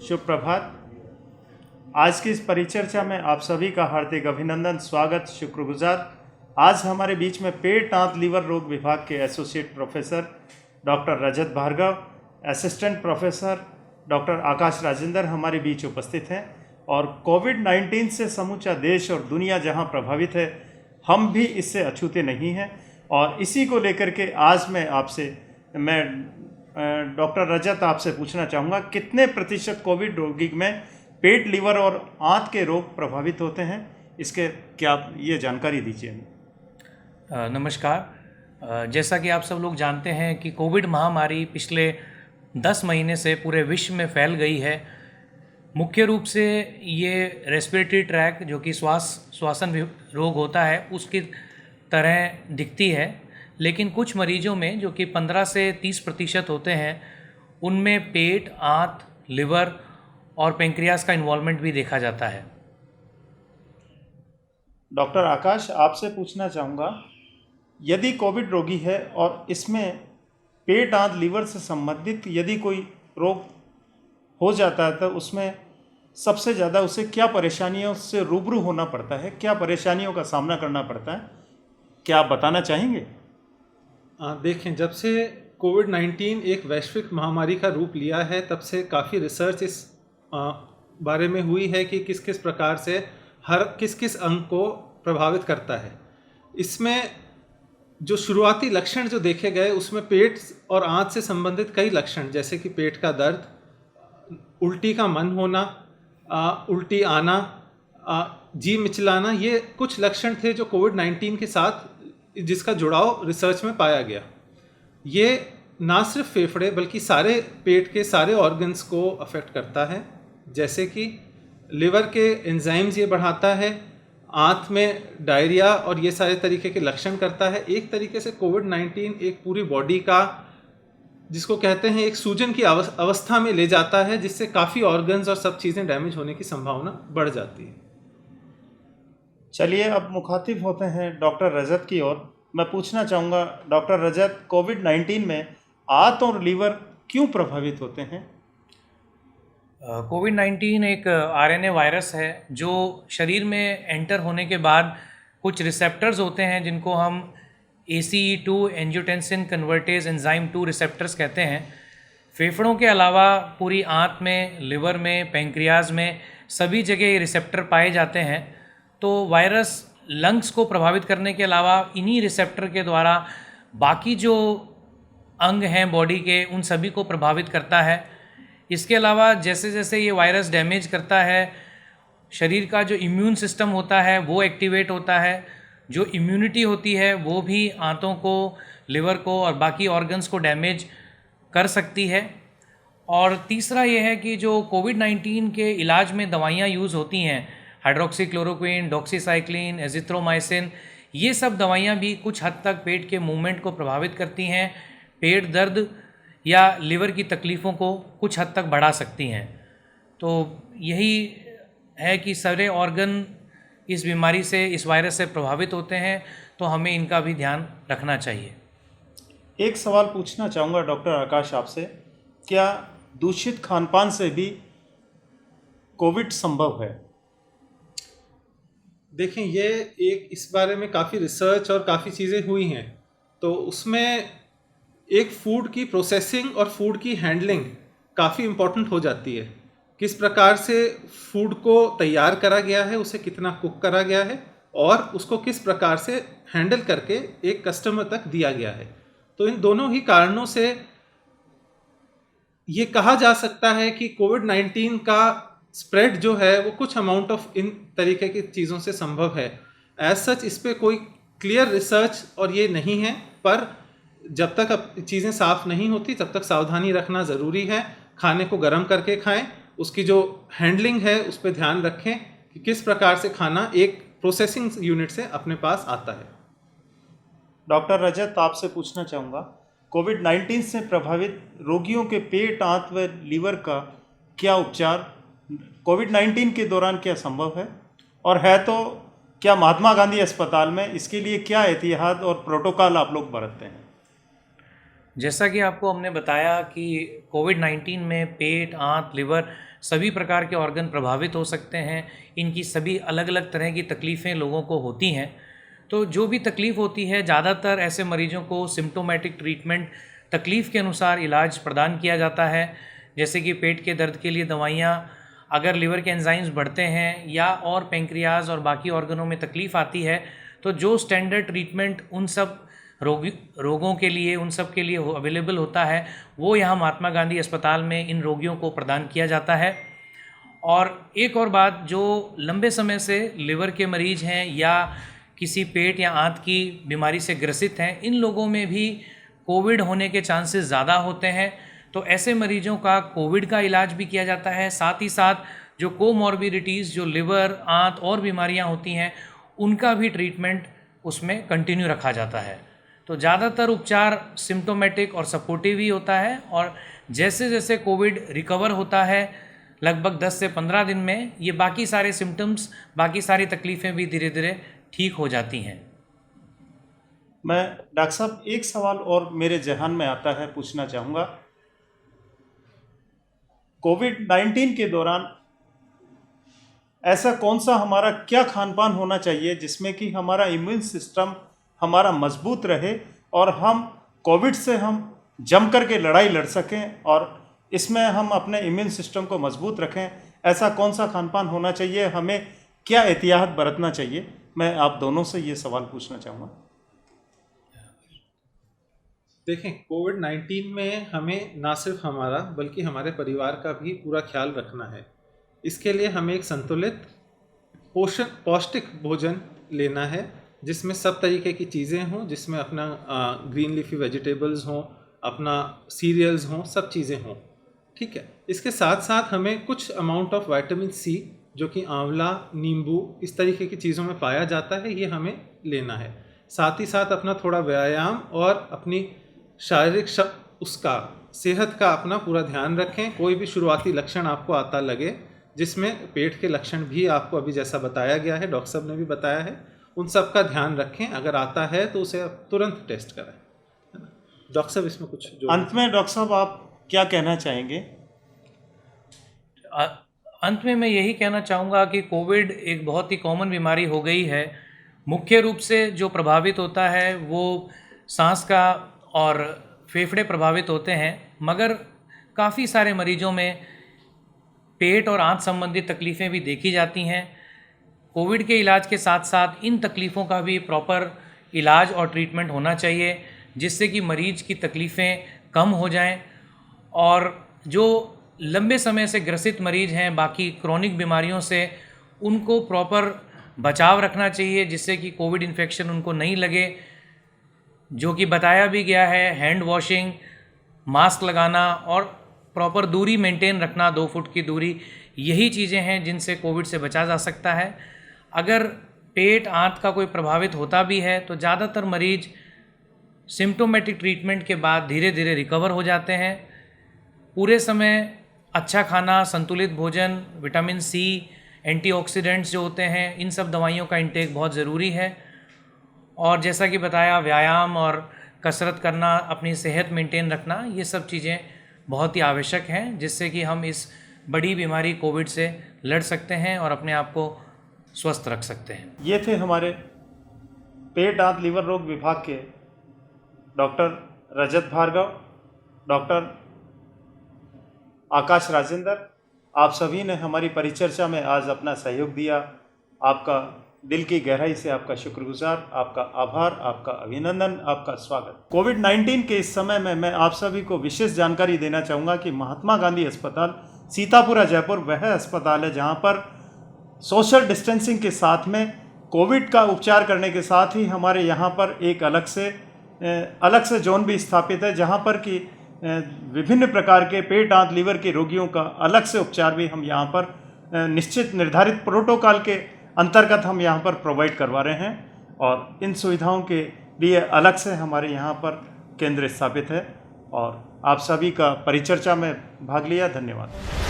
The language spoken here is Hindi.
शुभ प्रभात। आज की इस परिचर्चा में आप सभी का हार्दिक अभिनंदन, स्वागत, शुक्रगुजार। आज हमारे बीच में पेट आंत लीवर रोग विभाग के एसोसिएट प्रोफेसर डॉक्टर रजत भार्गव, असिस्टेंट प्रोफेसर डॉक्टर आकाश राजेंद्र हमारे बीच उपस्थित हैं। और कोविड-19 से समूचा देश और दुनिया जहां प्रभावित है, हम भी इससे अछूते नहीं हैं। और इसी को लेकर के आज मैं डॉक्टर रजत आपसे पूछना चाहूँगा, कितने प्रतिशत कोविड रोगी में पेट, लीवर और आंत के रोग प्रभावित होते हैं, इसके क्या ये जानकारी दीजिए। नमस्कार। जैसा कि आप सब लोग जानते हैं कि कोविड महामारी पिछले 10 महीने से पूरे विश्व में फैल गई है। मुख्य रूप से ये रेस्पिरेटरी ट्रैक जो कि श्वसन रोग होता है उसकी तरह दिखती है, लेकिन कुछ मरीजों में जो कि 15 से 30% होते हैं उनमें पेट, आंत, लिवर और पेंक्रियास का इन्वॉल्वमेंट भी देखा जाता है। डॉक्टर आकाश, आपसे पूछना चाहूँगा, यदि कोविड रोगी है और इसमें पेट, आंत, लीवर से संबंधित यदि कोई रोग हो जाता है तो उसमें सबसे ज़्यादा उसे क्या परेशानियों से रूबरू होना पड़ता है, क्या परेशानियों का सामना करना पड़ता है, क्या आप बताना चाहेंगे? देखें, जब से कोविड-19 एक वैश्विक महामारी का रूप लिया है तब से काफ़ी रिसर्च इस बारे में हुई है कि किस किस प्रकार से किस किस अंग को प्रभावित करता है। इसमें जो शुरुआती लक्षण जो देखे गए उसमें पेट और आंत से संबंधित कई लक्षण, जैसे कि पेट का दर्द, उल्टी का मन होना, उल्टी आना, जी मिचलाना, ये कुछ लक्षण थे जो कोविड-19 के साथ जिसका जुड़ाव रिसर्च में पाया गया। ये ना सिर्फ फेफड़े बल्कि सारे पेट के सारे ऑर्गन्स को अफेक्ट करता है, जैसे कि लिवर के एंजाइम्स ये बढ़ाता है, आंत में डायरिया और ये सारे तरीके के लक्षण करता है। एक तरीके से कोविड-19 एक पूरी बॉडी का, जिसको कहते हैं, एक सूजन की अवस्था में ले जाता है, जिससे काफ़ी ऑर्गन्स और सब चीज़ें डैमेज होने की संभावना बढ़ जाती है। चलिए, अब मुखातिब होते हैं डॉक्टर रजत की ओर। मैं पूछना चाहूँगा, डॉक्टर रजत, कोविड-19 में आंत और लीवर क्यों प्रभावित होते हैं? कोविड-19 एक आरएनए वायरस है जो शरीर में एंटर होने के बाद कुछ रिसेप्टर्स होते हैं जिनको हम ACE2 angiotensin convertase enzyme 2 receptors कहते हैं। फेफड़ों के अलावा पूरी आंत में, लिवर में, पेंक्रियाज में सभी जगह ये रिसेप्टर पाए जाते हैं। तो वायरस लंग्स को प्रभावित करने के अलावा इन्हीं रिसेप्टर के द्वारा बाकी जो अंग हैं बॉडी के, उन सभी को प्रभावित करता है। इसके अलावा जैसे जैसे ये वायरस डैमेज करता है, शरीर का जो इम्यून सिस्टम होता है वो एक्टिवेट होता है। जो इम्यूनिटी होती है वो भी आंतों को, लिवर को और बाकी ऑर्गन्स को डैमेज कर सकती है। और तीसरा ये है कि जो कोविड-19 के इलाज में दवाइयाँ यूज़ होती हैं, हाइड्रोक्सीक्लोरोक्विन, डॉक्सीसाइक्लिन, एजिथ्रोमाइसिन, ये सब दवाइयाँ भी कुछ हद तक पेट के मूवमेंट को प्रभावित करती हैं, पेट दर्द या लिवर की तकलीफ़ों को कुछ हद तक बढ़ा सकती हैं। तो यही है कि सारे ऑर्गन इस बीमारी से, इस वायरस से प्रभावित होते हैं, तो हमें इनका भी ध्यान रखना चाहिए। एक सवाल पूछना चाहूँगा डॉक्टर आकाश आपसे, क्या दूषित खानपान से भी कोविड संभव है? देखें, ये एक इस बारे में काफ़ी रिसर्च और काफ़ी चीज़ें हुई हैं। तो उसमें एक फूड की प्रोसेसिंग और फूड की हैंडलिंग काफ़ी इम्पोर्टेंट हो जाती है। किस प्रकार से फूड को तैयार करा गया है, उसे कितना कुक करा गया है और उसको किस प्रकार से हैंडल करके एक कस्टमर तक दिया गया है। तो इन दोनों ही कारणों से ये कहा जा सकता है कि कोविड-19 का स्प्रेड जो है वो कुछ अमाउंट ऑफ इन तरीके की चीज़ों से संभव है। एज सच इस पे कोई क्लियर रिसर्च और ये नहीं है, पर जब तक अब चीज़ें साफ़ नहीं होती तब तक सावधानी रखना ज़रूरी है। खाने को गर्म करके खाएं, उसकी जो हैंडलिंग है उस पर ध्यान रखें कि किस प्रकार से खाना एक प्रोसेसिंग यूनिट से अपने पास आता है। डॉक्टर रजत, आपसे पूछना चाहूँगा, कोविड-19 से प्रभावित रोगियों के पेट, आंत व लीवर का क्या उपचार कोविड-19 के दौरान क्या संभव है, और है तो क्या महात्मा गांधी अस्पताल में इसके लिए क्या एहतियात और प्रोटोकॉल आप लोग बरतते हैं? जैसा कि आपको हमने बताया कि कोविड-19 में पेट, आंत, लिवर सभी प्रकार के ऑर्गन प्रभावित हो सकते हैं, इनकी सभी अलग अलग तरह की तकलीफ़ें लोगों को होती हैं। तो जो भी तकलीफ़ होती है, ज़्यादातर ऐसे मरीजों को सिम्टोमेटिक ट्रीटमेंट तकलीफ़ के अनुसार इलाज प्रदान किया जाता है। जैसे कि पेट के दर्द के लिए दवाइयाँ, अगर लिवर के एंजाइम्स बढ़ते हैं या और पेंक्रियाज और बाकी ऑर्गनों में तकलीफ़ आती है, तो जो स्टैंडर्ड ट्रीटमेंट उन सब रोगों के लिए, उन सब के लिए अवेलेबल होता है, वो यहाँ महात्मा गांधी अस्पताल में इन रोगियों को प्रदान किया जाता है। और एक और बात, जो लंबे समय से लिवर के मरीज़ हैं या किसी पेट या आंत की बीमारी से ग्रसित हैं, इन लोगों में भी कोविड होने के चांसेस ज़्यादा होते हैं। तो ऐसे मरीजों का कोविड का इलाज भी किया जाता है। साथ ही साथ जो कोमॉर्बिडिटीज़, जो लिवर, आंत और बीमारियां होती हैं, उनका भी ट्रीटमेंट उसमें कंटिन्यू रखा जाता है। तो ज़्यादातर उपचार सिम्टोमेटिक और सपोर्टिव ही होता है, और जैसे जैसे कोविड रिकवर होता है, लगभग 10 से 15 दिन में ये बाकी सारे सिम्टम्स, बाकी सारी तकलीफ़ें भी धीरे धीरे ठीक हो जाती हैं। मैं डॉक्टर साहब एक सवाल और मेरे जहन में आता है, पूछना चाहूँगा। कोविड-19 के दौरान ऐसा कौन सा हमारा क्या खान पान होना चाहिए जिसमें कि हमारा इम्यून सिस्टम हमारा मजबूत रहे और हम कोविड से हम जम कर के लड़ाई लड़ सकें और इसमें हम अपने इम्यून सिस्टम को मजबूत रखें? ऐसा कौन सा खान पान होना चाहिए, हमें क्या एहतियात बरतना चाहिए? मैं आप दोनों से ये सवाल पूछना चाहूँगा। देखें, कोविड-19 में हमें ना सिर्फ हमारा बल्कि हमारे परिवार का भी पूरा ख्याल रखना है। इसके लिए हमें एक संतुलित पौष्टिक भोजन लेना है, जिसमें सब तरीके की चीज़ें हों, जिसमें अपना ग्रीन लीफी वेजिटेबल्स हों, अपना सीरियल्स हों, सब चीज़ें हों। ठीक है। इसके साथ साथ हमें कुछ अमाउंट ऑफ विटामिन सी, जो कि आंवला, नींबू, इस तरीके की चीज़ों में पाया जाता है, ये हमें लेना है। साथ ही साथ अपना थोड़ा व्यायाम और अपनी शारीरिक उसका सेहत का अपना पूरा ध्यान रखें। कोई भी शुरुआती लक्षण आपको आता लगे, जिसमें पेट के लक्षण भी आपको अभी जैसा बताया गया है, डॉक्टर साहब ने भी बताया है, उन सब का ध्यान रखें। अगर आता है तो उसे आप तुरंत टेस्ट कराएं। डॉक्टर साहब इसमें कुछ जो अंत में डॉक्टर साहब आप क्या कहना चाहेंगे? अंत में मैं यही कहना चाहूँगा कि कोविड एक बहुत ही कॉमन बीमारी हो गई है। मुख्य रूप से जो प्रभावित होता है वो सांस का और फेफड़े प्रभावित होते हैं, मगर काफ़ी सारे मरीजों में पेट और आंत संबंधी तकलीफ़ें भी देखी जाती हैं। कोविड के इलाज के साथ साथ इन तकलीफ़ों का भी प्रॉपर इलाज और ट्रीटमेंट होना चाहिए, जिससे कि मरीज की तकलीफ़ें कम हो जाएं। और जो लंबे समय से ग्रसित मरीज हैं बाकी क्रोनिक बीमारियों से, उनको प्रॉपर बचाव रखना चाहिए, जिससे कि कोविड इन्फेक्शन उनको नहीं लगे। जो कि बताया भी गया है, हैंड वॉशिंग, मास्क लगाना और प्रॉपर दूरी मेंटेन रखना, 2 फुट की दूरी, यही चीज़ें हैं जिनसे कोविड से बचा जा सकता है। अगर पेट आंत का कोई प्रभावित होता भी है तो ज़्यादातर मरीज सिम्टोमेटिक ट्रीटमेंट के बाद धीरे धीरे रिकवर हो जाते हैं। पूरे समय अच्छा खाना, संतुलित भोजन, विटामिन सी, एंटीऑक्सीडेंट्स जो होते हैं, इन सब दवाइयों का इंटेक बहुत ज़रूरी है। और जैसा कि बताया, व्यायाम और कसरत करना, अपनी सेहत मेंटेन रखना, ये सब चीज़ें बहुत ही आवश्यक हैं, जिससे कि हम इस बड़ी बीमारी कोविड से लड़ सकते हैं और अपने आप को स्वस्थ रख सकते हैं। ये थे हमारे पेट आंत लीवर रोग विभाग के डॉक्टर रजत भार्गव, डॉक्टर आकाश राजेंद्र। आप सभी ने हमारी परिचर्चा में आज अपना सहयोग दिया। आपका दिल की गहराई से आपका शुक्रगुजार, आपका आभार, आपका अभिनंदन, आपका स्वागत। कोविड-19 के इस समय में मैं आप सभी को विशेष जानकारी देना चाहूँगा कि महात्मा गांधी अस्पताल सीतापुरा जयपुर वह अस्पताल है जहाँ पर सोशल डिस्टेंसिंग के साथ में कोविड का उपचार करने के साथ ही हमारे यहाँ पर एक अलग से जोन भी स्थापित है, जहाँ पर कि विभिन्न प्रकार के पेट आंत लीवर के रोगियों का अलग से उपचार भी हम यहाँ पर निश्चित निर्धारित प्रोटोकॉल के अंतर्गत हम यहाँ पर प्रोवाइड करवा रहे हैं। और इन सुविधाओं के लिए अलग से हमारे यहाँ पर केंद्र स्थापित है और आप सभी का परिचर्चा में भाग लिया। धन्यवाद।